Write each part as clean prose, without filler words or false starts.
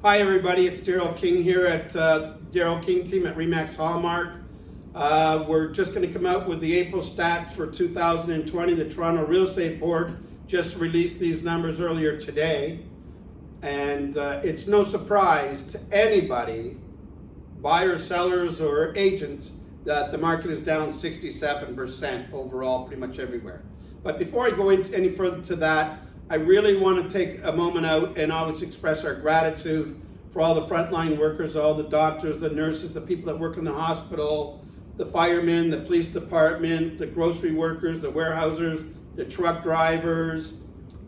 Hi everybody, it's Daryl King here at Daryl King team at Remax Hallmark. We're just going to come out with the April stats for 2020. The Toronto Real Estate Board just released these numbers earlier today. And it's no surprise to anybody, buyers, sellers, or agents, that the market is down 67% overall pretty much everywhere. But before I go into any further to that, I really want to take a moment out and always express our gratitude for all the frontline workers, all the doctors, the nurses, the people that work in the hospital, the firemen, the police department, the grocery workers, the warehousers, the truck drivers,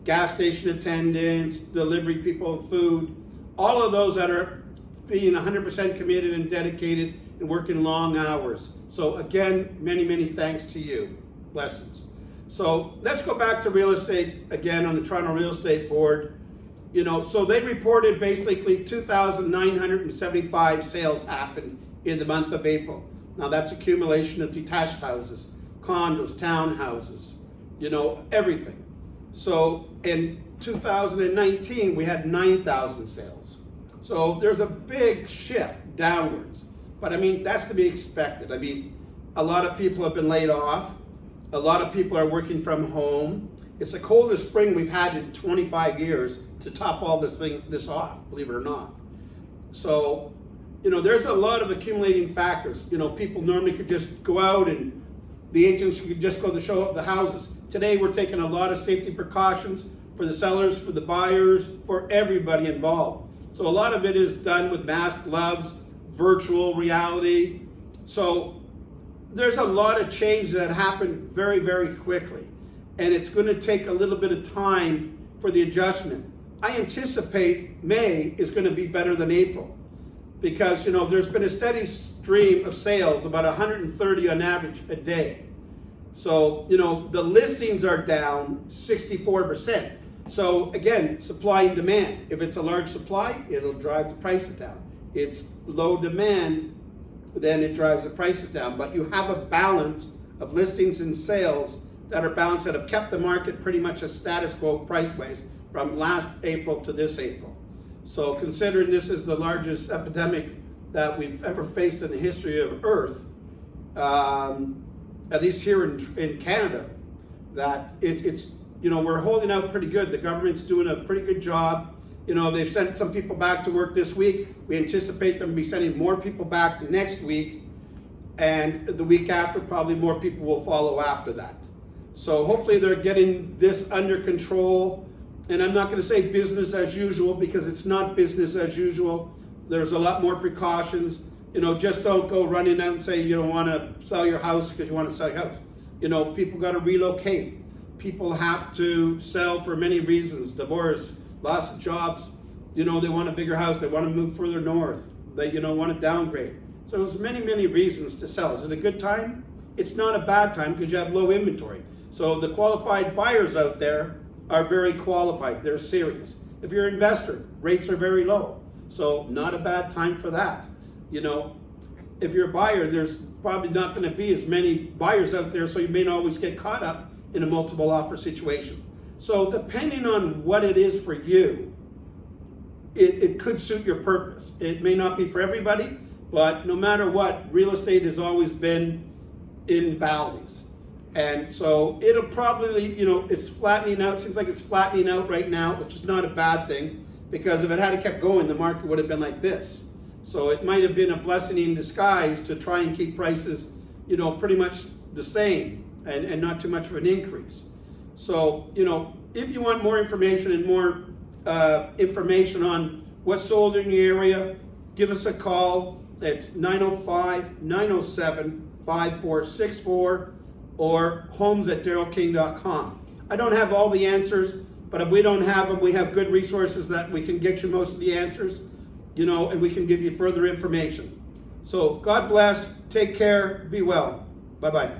gas station attendants, delivery people of food, all of those that are being 100% committed and dedicated and working long hours. So again, many, many thanks to you. Blessings. So let's go back to real estate again on the Toronto Real Estate Board. So they reported basically 2,975 sales happened in the month of April. Now that's accumulation of detached houses, condos, townhouses, everything. So in 2019, we had 9,000 sales. So there's a big shift downwards. But I mean, that's to be expected. I mean, a lot of people have been laid off. A lot of people are working from home. It's the coldest spring we've had in 25 years to top all this off, believe it or not. So, there's a lot of accumulating factors. People normally could just go out and the agents could just go to show up the houses. Today, we're taking a lot of safety precautions for the sellers, for the buyers, for everybody involved. So a lot of it is done with masks, gloves, virtual reality. So there's a lot of change that happened very, very quickly. And it's going to take a little bit of time for the adjustment. I anticipate May is going to be better than April because, there's been a steady stream of sales, about 130 on average a day. So, the listings are down 64%. So again, supply and demand. If it's a large supply, it'll drive the prices down. It's low demand, then it drives the prices down. But you have a balance of listings and sales that are balanced, that have kept the market pretty much a status quo price-wise from last April to this April. So considering this is the largest epidemic that we've ever faced in the history of Earth, at least here in Canada, that it's we're holding out pretty good. The government's doing a pretty good job. They've sent some people back to work this week. We anticipate them to be sending more people back next week. And the week after, probably more people will follow after that. So hopefully they're getting this under control. And I'm not going to say business as usual because it's not business as usual. There's a lot more precautions. Just don't go running out and say you don't want to sell your house because you want to sell your house. People got to relocate. People have to sell for many reasons. Divorce, loss of jobs, they want a bigger house, they want to move further north, they want to downgrade. So there's many, many reasons to sell. Is it a good time? It's not a bad time because you have low inventory. So the qualified buyers out there are very qualified, they're serious. If you're an investor, rates are very low. So not a bad time for that. If you're a buyer, there's probably not going to be as many buyers out there, so you may not always get caught up in a multiple offer situation. So depending on what it is for you, it could suit your purpose. It may not be for everybody, but no matter what, real estate has always been in valleys. And so it'll probably, it's flattening out. Seems like it's flattening out right now, which is not a bad thing, because if it had kept going, the market would have been like this. So it might have been a blessing in disguise to try and keep prices, pretty much the same and not too much of an increase. So, if you want more information and more information on what's sold in your area, give us a call. It's 905-907-5464 or homes@darylking.com. I don't have all the answers, but if we don't have them, we have good resources that we can get you most of the answers, and we can give you further information. So God bless, take care, be well. Bye-bye.